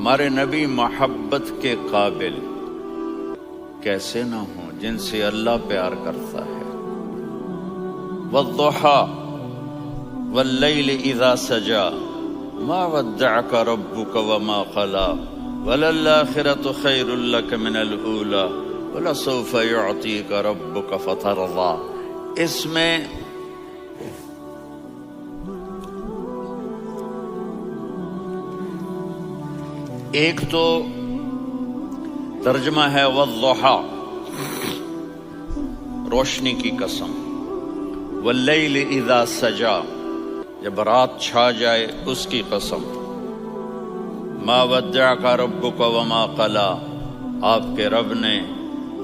ہمارے نبی محبت کے قابل کیسے نہ ہوں جن سے اللہ پیار کرتا ہے۔ والضحى واللیل اذا سجا ما ودعك ربك وما قلى وللآخرة خیر لك من الأولى ولسوف يعطيك ربك فترضى۔ اس میں ایک تو ترجمہ ہے والضحى، روشنی کی قسم، واللیل اذا سجا، جب رات چھا جائے اس کی قسم، ما ودعک ربک وما قلی، آپ کے رب نے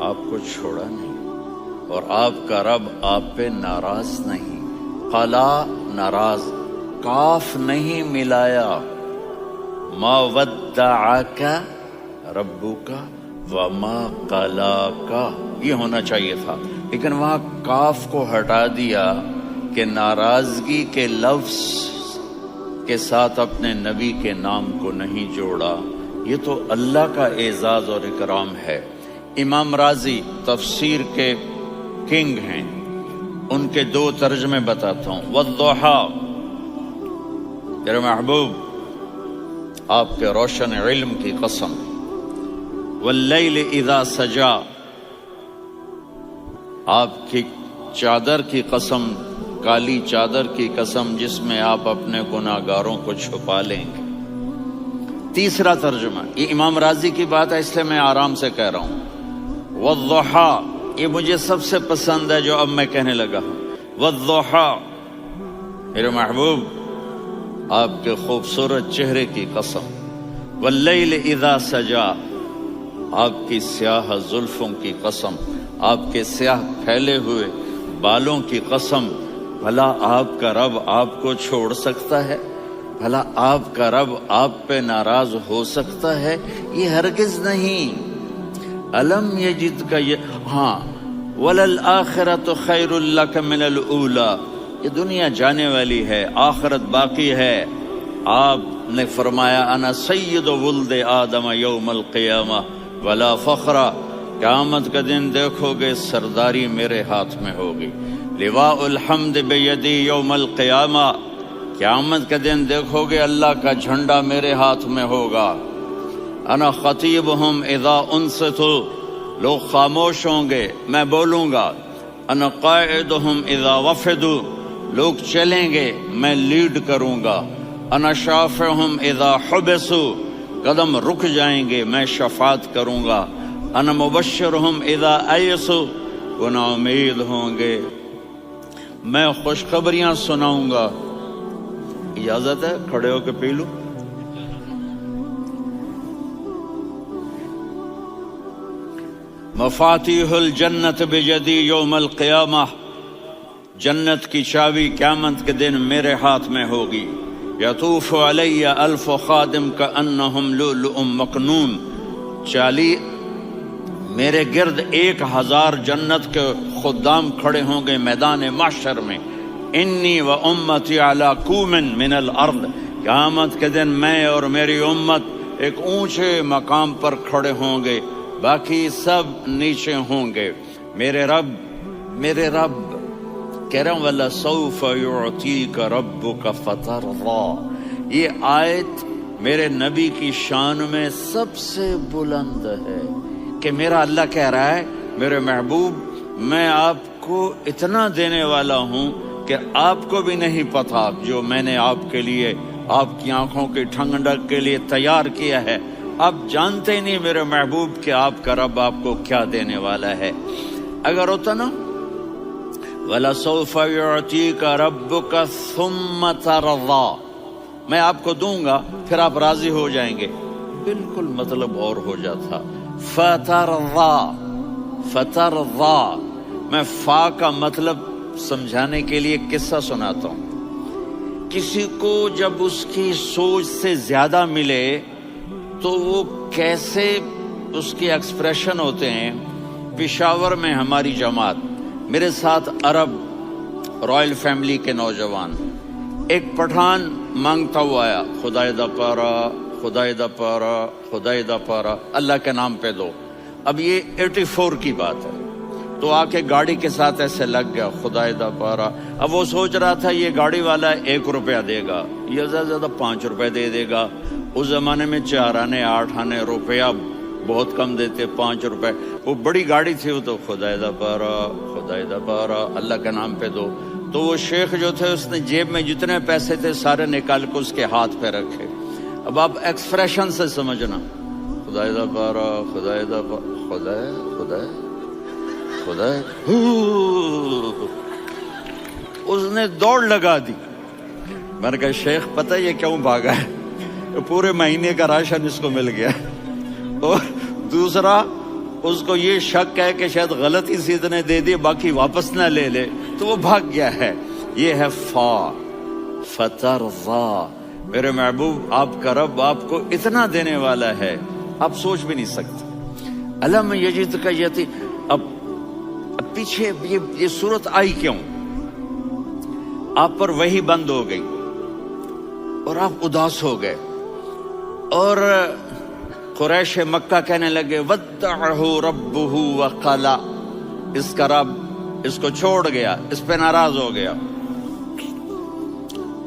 آپ کو چھوڑا نہیں اور آپ کا رب آپ پہ ناراض نہیں۔ قلا ناراض، کاف نہیں ملایا، ما ودعک ربک وما قلاک یہ ہونا چاہیے تھا، لیکن وہاں کاف کو ہٹا دیا کہ ناراضگی کے لفظ کے ساتھ اپنے نبی کے نام کو نہیں جوڑا۔ یہ تو اللہ کا اعزاز اور اکرام ہے۔ امام رازی تفسیر کے کنگ ہیں، ان کے دو ترجمے بتاتا ہوں۔ والضحیٰ، میرے محبوب آپ کے روشن علم کی قسم، واللیل اذا سجا، آپ کی چادر کی قسم، کالی چادر کی قسم جس میں آپ اپنے گناہگاروں کو چھپا لیں گے۔ تیسرا ترجمہ، یہ امام راضی کی بات ہے اس لیے میں آرام سے کہہ رہا ہوں۔ والضحیٰ، یہ مجھے سب سے پسند ہے جو اب میں کہنے لگا ہوں۔ والضحیٰ، میرے محبوب آپ کے خوبصورت چہرے کی قسم، واللیل اذا سجا، آپ کی سیاہ زلفوں کی قسم، آپ کے سیاہ پھیلے ہوئے بالوں کی قسم، بھلا آپ کا رب آپ کو چھوڑ سکتا ہے؟ بھلا آپ کا رب آپ پہ ناراض ہو سکتا ہے؟ یہ ہرگز نہیں۔ الم یجد کا ہاں، وللآخرۃ خیر لک من الاولی، یہ دنیا جانے والی ہے، آخرت باقی ہے۔ آپ نے فرمایا انا سید ولد آدم یوم القیامہ ولا فخر، قیامت کا دن دیکھو گے سرداری میرے ہاتھ میں ہوگی۔ لواء الحمد بیدی یوم القیامہ، قیامت کا دن دیکھو گے اللہ کا جھنڈا میرے ہاتھ میں ہوگا۔ انا خطیبہم اذا انصتوا، لوگ خاموش ہوں گے میں بولوں گا۔ انا قائدہم اذا وفدوا، لوگ چلیں گے میں لیڈ کروں گا۔ انا شافعہم اذا حبسوا، قدم رک جائیں گے میں شفاعت کروں گا۔ انا مبشرہم اذا ایسوا، وہ نا امید ہوں گے میں خوشخبریاں سناؤں گا۔ اجازت ہے کھڑے ہو کے پی لوں؟ مفاتیح الجنت بجدی یوم القیامہ، جنت کی چابی قیامت کے دن میرے ہاتھ میں ہوگی۔ یطوف علی الف خادم کانہم لؤلؤ مکنون، میرے گرد 1000 جنت کے خدام کھڑے ہوں گے میدان محشر میں۔ انی و امتی علی کوم من الارض، قیامت کے دن میں اور میری امت ایک اونچے مقام پر کھڑے ہوں گے، باقی سب نیچے ہوں گے۔ میرے رب کہہ رہا ہوں وَلَسَوْفَ يُعْطِيكَ رَبُّكَ فَتَرْضَىٰ، یہ آیت میرے نبی کی شان میں سب سے بلند ہے کہ میرا اللہ کہہ رہا ہے میرے محبوب میں آپ کو اتنا دینے والا ہوں کہ آپ کو بھی نہیں پتا جو میں نے آپ کے لیے، آپ کی آنکھوں کی ٹھنڈک کے لیے تیار کیا ہے۔ آپ جانتے نہیں میرے محبوب کہ آپ کا رب آپ کو کیا دینے والا ہے۔ اگر ہوتا نا وَلَسَوْفَ يُعْطِيكَ رَبُّكَ ثُمَّ تَرْضَىٰ، میں آپ کو دوں گا پھر آپ راضی ہو جائیں گے، بالکل مطلب اور ہو جاتا۔ فترضا، میں فا کا مطلب سمجھانے کے لیے قصہ سناتا ہوں۔ کسی کو جب اس کی سوچ سے زیادہ ملے تو وہ کیسے اس کی ایکسپریشن ہوتے ہیں۔ پشاور میں ہماری جماعت، میرے ساتھ عرب رائل فیملی کے نوجوان، ایک پٹھان مانگتا ہوا آیا، خدای دا پارا، خدای دا پارا، خدای دا پارا، اللہ کے نام پہ دو۔ اب یہ 84 کی بات ہے، تو آ کے گاڑی کے ساتھ ایسے لگ گیا، خدای دا پارا۔ اب وہ سوچ رہا تھا یہ گاڑی والا 1 روپیہ دے گا، یہ زیادہ زیادہ 5 روپے دے دے گا۔ اس زمانے میں 4 آنے 8 آنے روپیہ بہت کم دیتے، 5 روپے، وہ بڑی گاڑی تھی، وہ تو خدای دا پارا، خدای دا پارا، اللہ کے نام پہ دو۔ تو وہ شیخ جو تھے اس نے جیب میں جتنے پیسے تھے سارے نکال کے اس کے ہاتھ پہ رکھے۔ اب آپ ایکسپریشن سے سمجھنا، خدای دا پارا، خدای دا پارا، خدای خدای خدای، اس نے دوڑ لگا دی۔ میں نے کہا شیخ پتہ یہ کیوں بھاگا ہے؟ پورے مہینے کا راشن اس کو مل گیا، اور دوسرا اس کو یہ شک ہے کہ شاید غلطی سے اتنے دے دیے باقی واپس نہ لے لے، تو وہ بھاگ گیا ہے۔ یہ ہے فترضا، میرے محبوب آپ کا رب آپ کو اتنا دینے والا ہے آپ سوچ بھی نہیں سکتے۔ الم یجدک یتیم، اب پیچھے یہ صورت آئی کیوں؟ آپ پر وحی بند ہو گئی اور آپ اداس ہو گئے، اور قریش مکہ کہنے لگے ودعہ ربہ وقلا، اس کا رب اس کو چھوڑ گیا، اس پہ ناراض ہو گیا۔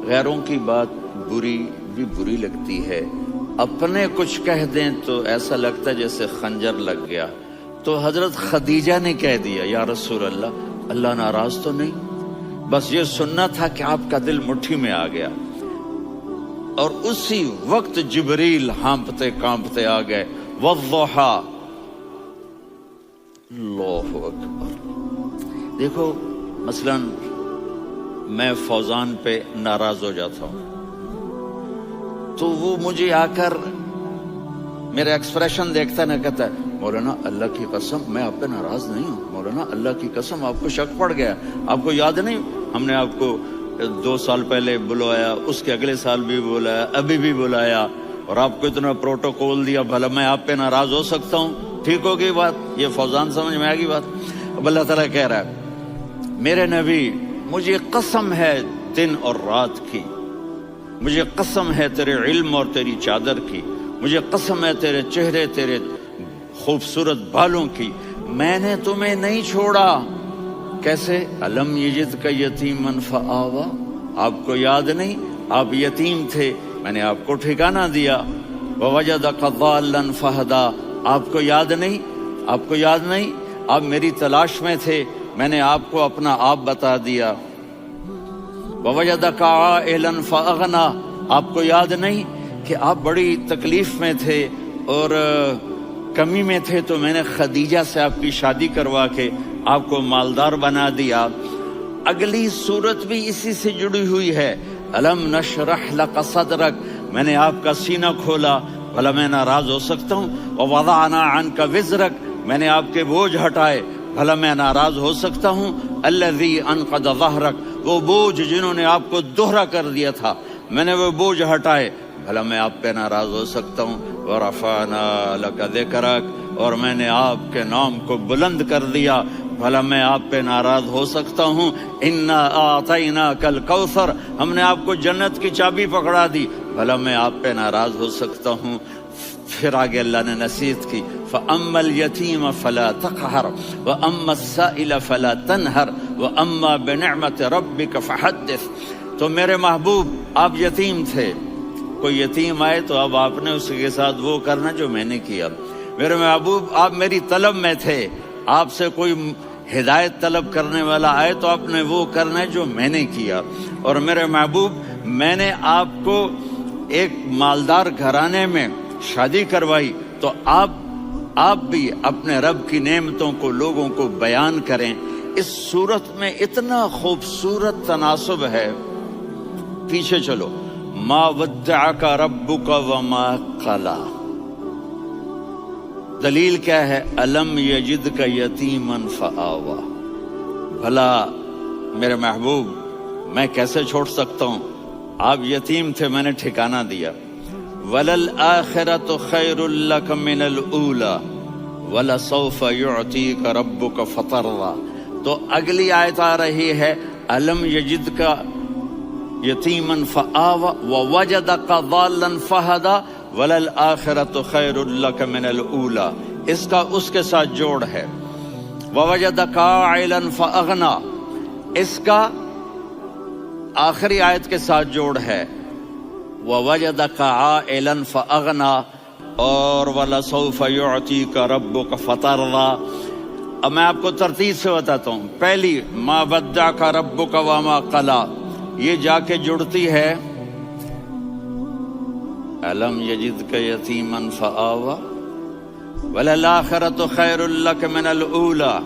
غیروں کی بات بری بھی بری لگتی ہے، اپنے کچھ کہہ دیں تو ایسا لگتا ہے جیسے خنجر لگ گیا۔ تو حضرت خدیجہ نے کہہ دیا یا رسول اللہ، اللہ ناراض تو نہیں، بس یہ سننا تھا کہ آپ کا دل مٹھی میں آ گیا۔ اور اسی وقت جبریل ہانپتے کانپتے آ گئے، والضحی، اللہ اکبر۔ دیکھو مثلا میں فوزان پہ ناراض ہو جاتا ہوں تو وہ مجھے آ کر میرا ایکسپریشن دیکھتا ہے، نہ کہتا ہے مولانا اللہ کی قسم میں آپ پہ ناراض نہیں ہوں، مولانا اللہ کی قسم آپ کو شک پڑ گیا، آپ کو یاد نہیں ہم نے آپ کو 2 سال پہلے بلایا، اس کے اگلے سال بھی بلایا، ابھی بھی بلایا، اور آپ کو اتنا پروٹوکول دیا، بھلا میں آپ پہ ناراض ہو سکتا ہوں؟ ٹھیک ہوگی بات؟ یہ فوزان سمجھ میں آ گئی بات؟ اب اللہ تعالیٰ کہہ رہا ہے میرے نبی مجھے قسم ہے دن اور رات کی، مجھے قسم ہے تیرے علم اور تیری چادر کی، مجھے قسم ہے تیرے چہرے تیرے خوبصورت بالوں کی، میں نے تمہیں نہیں چھوڑا۔ کیسے؟ الم یجدک یتیما فآوی، آپ کو یاد نہیں آپ یتیم تھے، میں نے آپ کو ٹھکانہ دیا۔ ووجدک ضالا فہدی، آپ کو یاد نہیں، آپ کو یاد نہیں آپ میری تلاش میں تھے، میں نے آپ کو اپنا آپ بتا دیا۔ ووجدک عائلا فاغنی، آپ کو یاد نہیں کہ آپ بڑی تکلیف میں تھے اور کمی میں تھے، تو میں نے خدیجہ سے آپ کی شادی کروا کے آپ کو مالدار بنا دیا۔ اگلی صورت بھی اسی سے جڑی ہوئی ہے، الم نشرح لک صدرک، میں نے آپ کا سینہ کھولا، بھلا میں ناراض ہو سکتا ہوں؟ ووضعنا عنک وزرک، میں نے آپ کے بوجھ ہٹائے، بھلا میں ناراض ہو سکتا ہوں؟ الذی انقض ظہرک، وہ بوجھ جنہوں نے آپ کو دوہرا کر دیا تھا، میں نے وہ بوجھ ہٹائے، بھلا میں آپ پہ ناراض ہو سکتا ہوں؟ ورفعنا لک ذکرک، اور میں نے آپ کے نام کو بلند کر دیا، بھلا میں آپ پہ ناراض ہو سکتا ہوں؟ انا اعطیناک الکوثر، ہم نے آپ کو جنت کی چابی پکڑا دی، بھلا میں آپ پہ ناراض ہو سکتا ہوں؟ پھر آگے اللہ نے نصیحت کی، فَأَمَّا الْيَتِيمَ فَلَا تَقْهَرْ وَأَمَّا السَّائِلَ فَلَا تَنْهَرْ وَأَمَّا بِنِعْمَةِ رَبِّكَ فَحَدِّثْ۔ تو میرے محبوب آپ یتیم تھے، کوئی یتیم آئے تو اب آپ نے اس کے ساتھ وہ کرنا جو میں نے کیا۔ میرے محبوب آپ میری طلب میں تھے، آپ سے کوئی ہدایت طلب کرنے والا آئے تو آپ نے وہ کرنا جو میں نے کیا۔ اور میرے محبوب میں نے آپ کو ایک مالدار گھرانے میں شادی کروائی، تو آپ بھی اپنے رب کی نعمتوں کو لوگوں کو بیان کریں۔ اس صورت میں اتنا خوبصورت تناسب ہے، پیچھے چلو، ما ودعک ربک وما قلی، دلیل کیا ہے؟ الم یجدک یتیما فآوی۔ بھلا میرے محبوب میں کیسے چھوڑ سکتا ہوں؟ آپ یتیم تھے، میں نے ٹھکانہ دیا۔ وَلَلْآخِرَةُ خَيْرٌ لَكَ مِنَ الْأُولَى وَلَسَوْفَ يُعْطِيكَ رَبُّكَ فَتَرْضَىٰ۔ تو اگلی آیت آ رہی ہے، الم یجدک یتیما فآوى ووجدک ضالا فہدی وللآخرۃ خیر لک من الاولی، اس کا اس کے ساتھ جوڑ ہے۔ ووجدک عائلا فاغنی، اس کا آخری آیت کے ساتھ جوڑ ہے۔ ووجدک عائلا فاغنی اور وَلَسَوْفَ يُعْتِيكَ رَبُّكَ فَتَرْضَىٰ۔ اب میں آپ کو ترتیب سے بتاتا ہوں۔ پہلی مَا وَدَّعَكَ رَبُّكَ وَمَا قَلَىٰ، یہ جا کے جڑتی ہے أَلَمْ يَجِدْكَ يَتِيمًا فَآوَىٰ وَلَلْآخِرَةُ خَيْرٌ لَكَ مِنَ الْأُولَىٰ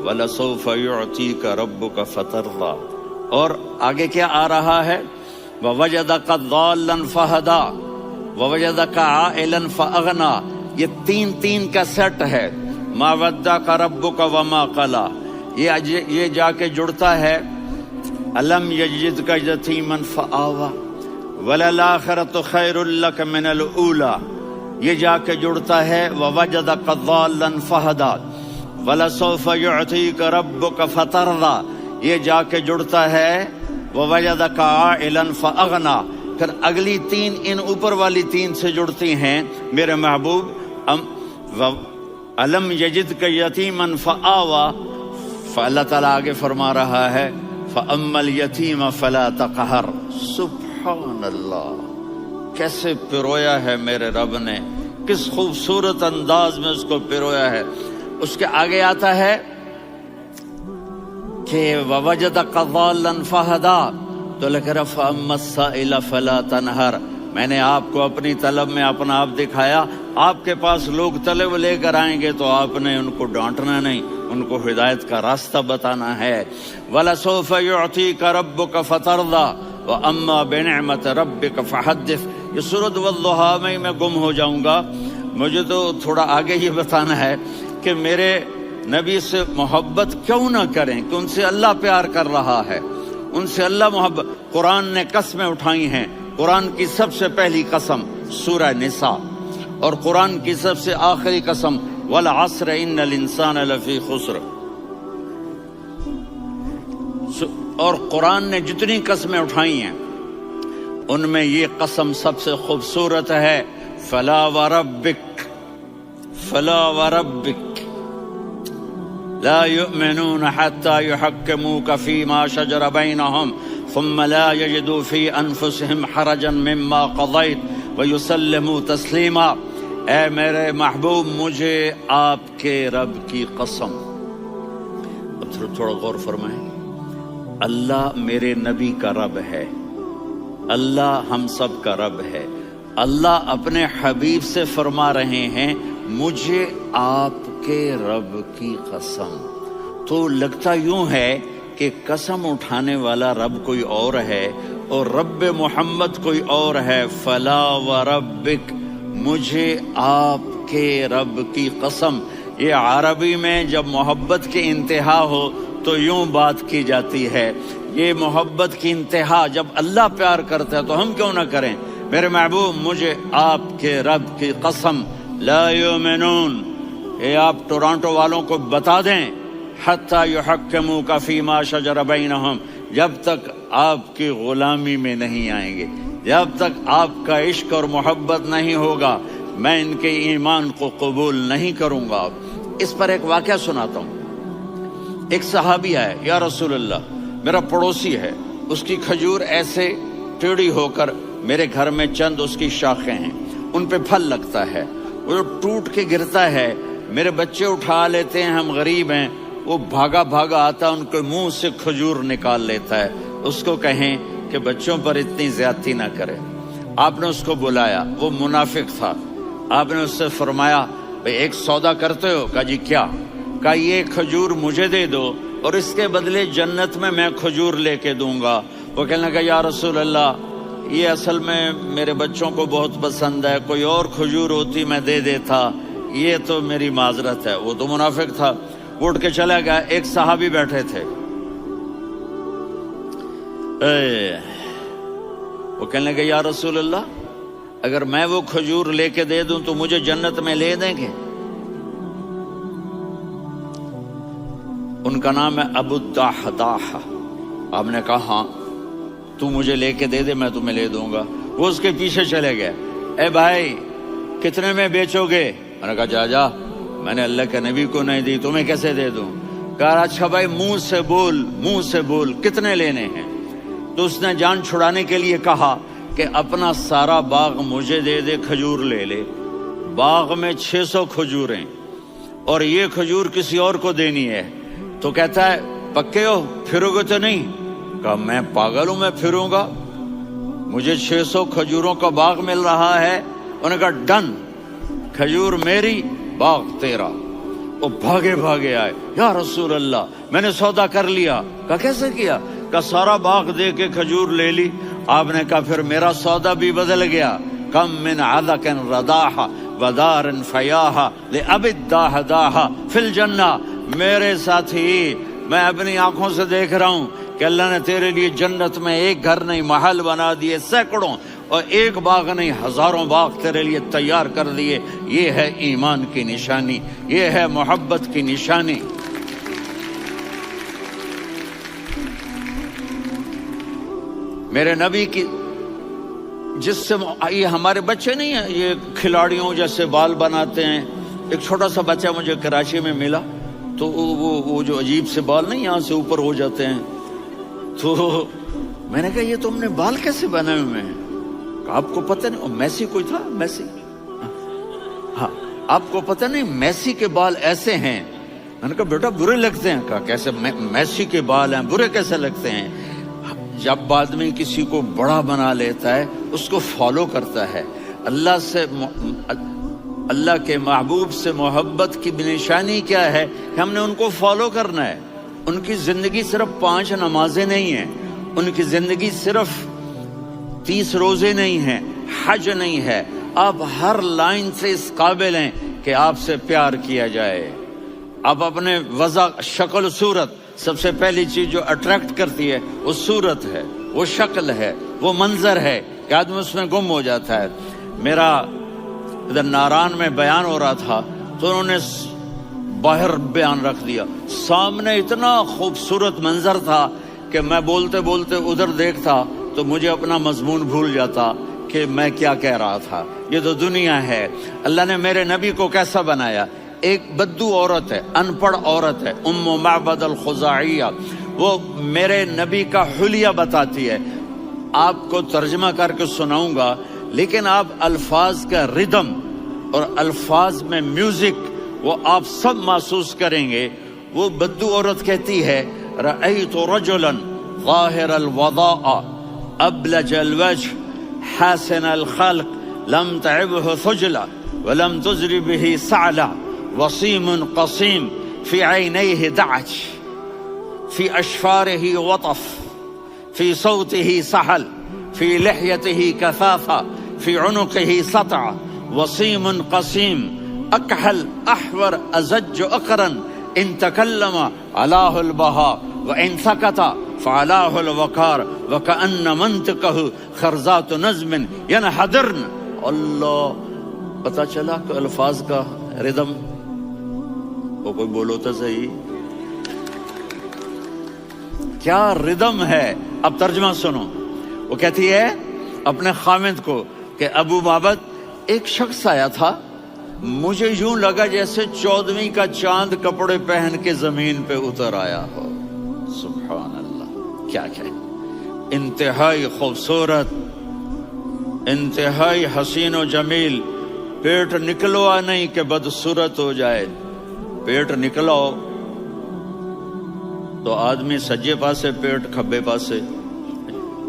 وَلَسَوْفَ يُعْتِيكَ رَبُّكَ فَتَرْضَىٰ۔ اور آگے کیا آ رہا ہے؟ وَوَجَدَكَ ضَالًّا فَهَدَىٰ وَوَجَدَكَ عَائِلًا فَأَغْنَىٰ، یہ تین کا سیٹ ہے۔ مَا وَدَّعَكَ رَبُّكَ وَمَا قَلَىٰ، یہ جا کے جڑتا ہے أَلَمْ يَجِدْكَ يَتِيمًا فَآوَىٰ وَلَلْآخِرَةُ خَيْرٌ لَكَ مِنَ الْأُولَىٰ، یہ جا کے جڑتا ہے وَوَجَدَكَ ضَالًّا فَهَدَىٰ وَلَسَوْفَ يُعْتِيكَ رَبُّكَ فَتَرْضَىٰ، یہ جا کے جڑتا ہے وَوَجَدَكَ عَائِلًا فَأَغْنَىٰ۔ پھر اگلی تین ان اوپر والی تین سے جڑتی ہیں میرے محبوب۔ أَلَمْ يَجِدْكَ يَتِيمًا فَآوَىٰ، فاللہ تعالیٰ آگے فرما رہا ہے فَأَمَّا الْيَتِيمَ فَلَا تَقْهَرْ۔ سبحان اللہ، کیسے پرویا ہے میرے رب نے، کس خوبصورت انداز میں اس کو پرویا ہے۔ اس کے آگے آتا ہے کہ وَوَجَدَكَ ضَالًّا فَهَدَىٰ، تو لکھ رہا فَأَمَّا السَّائِلَ فَلَا تَنْهَرْ، میں نے آپ کو اپنی طلب میں اپنا آپ دکھایا۔ آپ کے پاس لوگ طلب لے کر آئیں گے تو آپ نے ان کو ڈانٹنا نہیں، ان کو ہدایت کا راستہ بتانا ہے۔ وَلَسَوْفَ يُعْتِيكَ رَبُّكَ فَتَرْضَىٰ وَأَمَّا بِنِعْمَةِ رَبِّكَ فَحَدِّثْ۔ یہ سورۃ والضحیٰ میں گم ہو جاؤں گا، مجھے تو تھوڑا آگے یہ بتانا ہے کہ میرے نبی سے محبت کیوں نہ کریں، کہ ان سے اللہ پیار کر رہا ہے، ان سے اللہ محبت۔ قرآن نے قسمیں اٹھائی ہیں، قرآن کی سب سے پہلی قسم سورہ نساء، اور قرآن کی سب سے آخری قسم والعصر ان الانسان لفی خسر۔ اور قرآن نے جتنی قسمیں اٹھائی ہیں ان میں یہ قسم سب سے خوبصورت ہے، فلا وربک فلا وربک لا يؤمنون حتى يحكموك فيما شجر بينهم ثم لا يجدوا في انفسهم حرجا مما قضيت ويسلموا تسليما۔ اے میرے محبوب، مجھے آپ کے رب کی قسم۔ اب تھوڑا غور فرمائیں، اللہ میرے نبی کا رب ہے، اللہ ہم سب کا رب ہے۔ اللہ اپنے حبیب سے فرما رہے ہیں مجھے آپ کے رب کی قسم۔ تو لگتا یوں ہے کہ قسم اٹھانے والا رب کوئی اور ہے اور رب محمد کوئی اور ہے۔ فلا وربک، مجھے آپ کے رب کی قسم۔ یہ عربی میں جب محبت کی انتہا ہو تو یوں بات کی جاتی ہے، یہ محبت کی انتہا جب اللہ پیار کرتا ہے تو ہم کیوں نہ کریں۔ میرے محبوب، مجھے آپ کے رب کی قسم، لا یؤمنون، یہ آپ ٹورانٹو والوں کو بتا دیں، حتی یحکموک فیما شجر بینہم، جب تک آپ کی غلامی میں نہیں آئیں گے، جب تک آپ کا عشق اور محبت نہیں ہوگا، میں ان کے ایمان کو قبول نہیں کروں گا۔ اس پر ایک واقعہ سناتا ہوں۔ ایک صحابی آئے، یا رسول اللہ، میرا پڑوسی ہے، اس کی کھجور ایسے ٹیڑھی ہو کر میرے گھر میں چند اس کی شاخیں ہیں، ان پہ پھل لگتا ہے، وہ ٹوٹ کے گرتا ہے، میرے بچے اٹھا لیتے ہیں، ہم غریب ہیں، وہ بھاگا بھاگا آتا ان کے منہ سے کھجور نکال لیتا ہے۔ اس کو کہیں کہ بچوں پر اتنی زیادتی نہ کرے۔ آپ نے اس کو بلایا، وہ منافق تھا، آپ نے اس سے فرمایا بھئی ایک سودا کرتے ہو؟ کہا جی کیا؟ کہا یہ کھجور مجھے دے دو اور اس کے بدلے جنت میں کھجور لے کے دوں گا۔ وہ کہنے لگا یا رسول اللہ، یہ اصل میں میرے بچوں کو بہت پسند ہے، کوئی اور کھجور ہوتی میں دے دیتا، یہ تو میری معذرت ہے۔ وہ تو منافق تھا، وہ اٹھ کے چلا گیا۔ ایک صحابی بیٹھے تھے، وہ کہنے لگے یا رسول اللہ، اگر میں وہ کھجور لے کے دے دوں تو مجھے جنت میں لے دیں گے؟ ان کا نام ہے ابو الدحداح۔ آپ نے کہا ہاں۔ تو مجھے لے کے دے دے، میں تمہیں لے دوں گا۔ وہ اس کے پیچھے چلے گئے، اے بھائی کتنے میں بیچو گے؟ میں نے کہا جا جا، میں نے اللہ کے نبی کو نہیں دی، تمہیں کیسے دے دوں؟ کہا اچھا بھائی منہ سے بول کتنے لینے ہیں؟ تو اس نے جان چھڑانے کے لیے کہا کہ اپنا سارا باغ مجھے دے دے، کھجور لے لے۔ باغ میں 600 کھجوریں اور یہ کھجور کسی اور کو دینی ہے۔ تو کہتا ہے پکے ہو، پھرو گے تو نہیں؟ کہا میں پاگل ہوں، میں پھروں گا؟ مجھے 600 کھجوروں کا باغ مل رہا ہے۔ انہوں نے کہا ڈن، کھجور میری، باغ تیرا۔ وہ بھاگے آئے، یا رسول اللہ میں نے سودا کر لیا۔ کہا کیسے کیا؟ کہا سارا باغ دے کے کھجور لے لی۔ آپ نے کہا پھر میرا سودا بھی بدل گیا۔ کم من عدق رداح ودار فیاح لأب الداح داح فی الجنہ۔ میرے ساتھی میں اپنی آنکھوں سے دیکھ رہا ہوں کہ اللہ نے تیرے لیے جنت میں ایک گھر نہیں محل بنا دیے سینکڑوں، اور ایک باغ نہیں ہزاروں باغ تیرے لیے تیار کر دیے۔ یہ ہے ایمان کی نشانی، یہ ہے محبت کی نشانی۔ میرے نبی کی جس سے یہ ہمارے بچے نہیں ہیں، یہ کھلاڑیوں جیسے بال بناتے ہیں۔ ایک چھوٹا سا بچہ مجھے کراچی میں ملا، تو وہ جو عجیب سے بال نہیں یہاں سے اوپر ہو جاتے ہیں، تو میں نے کہا یہ تم نے بال کیسے بنائے ہوئے ہیں؟ آپ کو پتہ نہیں میسی کوئی تھا؟ میسی، ہاں آپ کو پتہ نہیں میسی کے بال ایسے ہیں؟ میں نے کہا بیٹا برے لگتے ہیں۔ کہا کیسے؟ میسی کے بال ہیں برے کیسے لگتے ہیں؟ جب آدمی کسی کو بڑا بنا لیتا ہے اس کو فالو کرتا ہے۔ اللہ کے محبوب سے محبت کی نشانی کیا ہے کہ ہم نے ان کو فالو کرنا ہے۔ ان کی زندگی صرف 5 نمازیں نہیں ہیں، ان کی زندگی صرف 30 روزے نہیں ہیں، حج نہیں ہے۔ آپ ہر لائن سے اس قابل ہیں کہ آپ سے پیار کیا جائے۔ آپ اپنے وضع، شکل و صورت، سب سے پہلی چیز جو اٹریکٹ کرتی ہے وہ صورت ہے، وہ شکل ہے، وہ منظر ہے کہ آدمی اس میں گم ہو جاتا ہے۔ میرا ادھر ناران میں بیان ہو رہا تھا تو انہوں نے باہر بیان رکھ دیا، سامنے اتنا خوبصورت منظر تھا کہ میں بولتے بولتے ادھر دیکھتا تو مجھے اپنا مضمون بھول جاتا کہ میں کیا کہہ رہا تھا۔ یہ تو دنیا ہے۔ اللہ نے میرے نبی کو کیسا بنایا؟ ایک بدو عورت ہے، ان پڑھ عورت ہے، ام معبد الخزاعیہ، وہ میرے نبی کا حلیہ بتاتی ہے۔ آپ کو ترجمہ کر کے سناؤں گا، لیکن آپ الفاظ کا ردم اور الفاظ میں میوزک وہ آپ سب محسوس کریں گے۔ وہ بدو عورت کہتی ہے رأیت رجلا ظاہر الوضاء ابلج الوجه حاسن الخلق لم تعبه ثجلة ولم تزر به سعلة وصيم قصيم في عينيه دعج في أشفاره وطف في صوته سحل في لحيته كثافة في عنقه سطع وصيم قصيم أكحل أحور أزج أقرا إن تكلم علاه البهاء وإن سكت فعلاه الوقار وكأن منطقه خرزات نظم ينحدرن۔ اللہ، پتہ چلا کہ الفاظ کا ردم، وہ کوئی بولو تو صحیح، کیا ردم ہے۔ اب ترجمہ سنو۔ وہ کہتی ہے اپنے خامد کو کہ ابو معبد، ایک شخص آیا تھا، مجھے یوں لگا جیسے 14ویں کا چاند کپڑے پہن کے زمین پہ اتر آیا ہو۔ سبحان اللہ، کیا کہ انتہائی خوبصورت، انتہائی حسین و جمیل۔ پیٹ نکلوا نہیں کہ بدصورت ہو جائے، پیٹ نکلاؤ تو آدمی سجے پاسے پیٹ کھبے پاسے،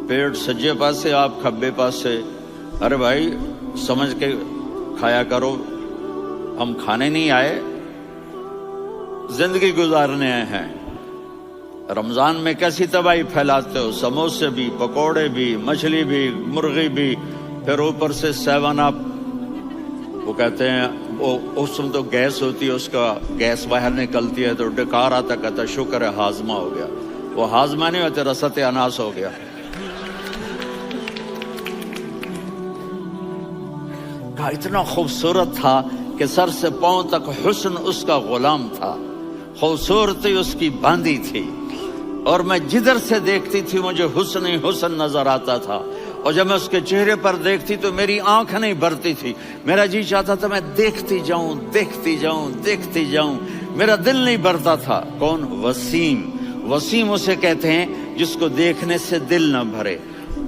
پیٹ سجے پاسے آپ کھبے پاسے۔ ارے بھائی سمجھ کے کھایا کرو، ہم کھانے نہیں آئے، زندگی گزارنے آئے ہیں۔ رمضان میں کیسی تباہی پھیلاتے ہو، سموسے بھی، پکوڑے بھی، مچھلی بھی، مرغی بھی، پھر اوپر سے 7 اپ۔ وہ کہتے ہیں اس میں تو گیس ہوتی ہے، اس کا گیس باہر نکلتی ہے تو ڈکار آتا، کہتا شکر ہے ہاضمہ ہو گیا۔ وہ ہاضمہ نہیں ہوتے، رسط اناس ہو گیا۔ کہا اتنا خوبصورت تھا کہ سر سے پاؤں تک حسن اس کا غلام تھا، خوبصورتی اس کی باندھی تھی۔ اور میں جدھر سے دیکھتی تھی مجھے حسن ہی حسن نظر آتا تھا، اور جب میں اس کے چہرے پر دیکھتی تو میری آنکھ نہیں بھرتی تھی، میرا جی چاہتا تھا میں دیکھتی جاؤں دیکھتی جاؤں دیکھتی جاؤں، میرا دل نہیں بھرتا تھا۔ کون؟ وسیم۔ وسیم اسے کہتے ہیں جس کو دیکھنے سے دل نہ بھرے۔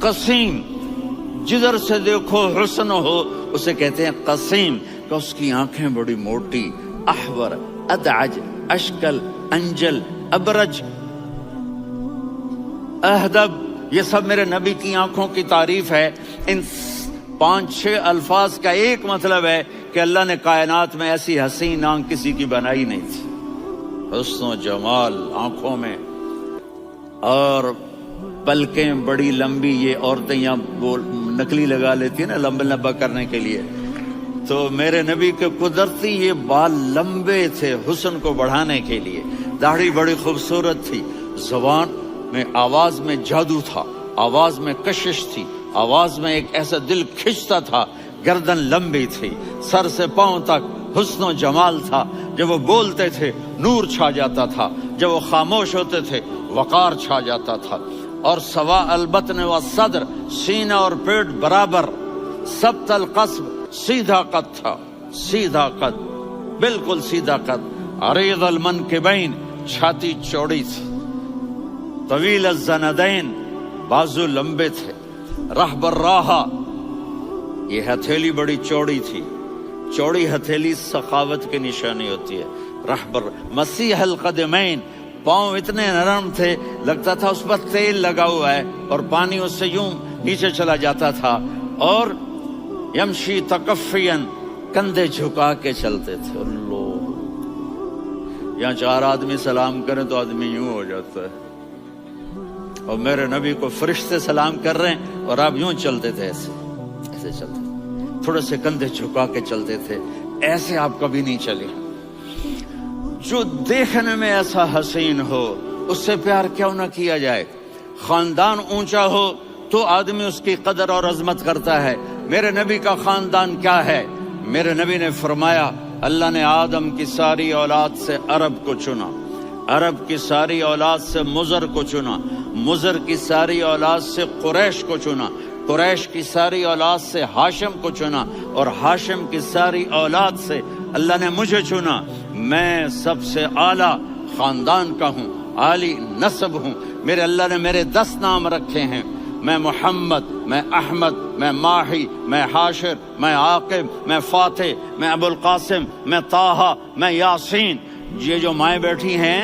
قسیم، جدھر سے دیکھو حسن ہو، اسے کہتے ہیں قسیم، کہ اس کی آنکھیں بڑی موٹی، احور، ادعج، اشکل، انجل، ابرج، اہدب، یہ سب میرے نبی کی آنکھوں کی تعریف ہے۔ ان 5-6 الفاظ کا ایک مطلب ہے کہ اللہ نے کائنات میں ایسی حسین آنکھ کسی کی بنائی نہیں تھی۔ حسن و جمال آنکھوں میں، اور پلکیں بڑی لمبی، یہ عورتیں یہاں نکلی لگا لیتی ہیں نا لمبا کرنے کے لیے، تو میرے نبی کے قدرتی یہ بال لمبے تھے حسن کو بڑھانے کے لیے، داڑھی بڑی خوبصورت تھی، زبان میں آواز میں جادو تھا، آواز میں کشش تھی، آواز میں ایک ایسا دل کھنچتا تھا، گردن لمبی تھی، سر سے پاؤں تک حسن و جمال تھا، جب وہ بولتے تھے نور چھا جاتا تھا، جب وہ خاموش ہوتے تھے وقار چھا جاتا تھا، اور سوا البطن و صدر، سینہ اور پیٹ برابر، سبت القصب، سیدھا قد تھا، سیدھا قد، بالکل سیدھا قد، عریض المنکبین، چھاتی چوڑی تھی، طویل الزندین، بازو لمبے تھے، رحب الراحہ، یہ ہتھیلی بڑی چوڑی تھی، چوڑی ہتھیلی سخاوت کی نشانی ہوتی ہے، رحب مسیح القدمین، پاؤں اتنے نرم تھے لگتا تھا اس پر تیل لگا ہوا ہے، اور پانی اس سے یوں نیچے چلا جاتا تھا، اور یمشی تکفین، کندھے جھکا کے چلتے تھے۔ اللہ، یہاں 4 آدمی سلام کریں تو آدمی یوں ہو جاتا ہے، اور میرے نبی کو فرشتے سلام کر رہے ہیں اور آپ یوں چلتے تھے، ایسے ایسے چلتے تھے، تھوڑے سے کندھے جھکا کے چلتے تھے، ایسے آپ کبھی نہیں چلے۔ جو دیکھنے میں ایسا حسین ہو اس سے پیار کیوں نہ کیا جائے؟ خاندان اونچا ہو تو آدمی اس کی قدر اور عظمت کرتا ہے۔ میرے نبی کا خاندان کیا ہے؟ میرے نبی نے فرمایا اللہ نے آدم کی ساری اولاد سے عرب کو چنا، عرب کی ساری اولاد سے مضر کو چنا، مضر کی ساری اولاد سے قریش کو چنا، قریش کی ساری اولاد سے ہاشم کو چنا، اور ہاشم کی ساری اولاد سے اللہ نے مجھے چنا۔ میں سب سے اعلیٰ خاندان کا ہوں، عالی نسب ہوں، میرے اللہ نے میرے 10 نام رکھے ہیں، میں محمد، میں احمد، میں ماہی، میں حاشر، میں عاقب، میں فاتح، میں ابو القاسم، میں طٰہٰ، میں یاسین۔ یہ جو مائیں بیٹھی ہیں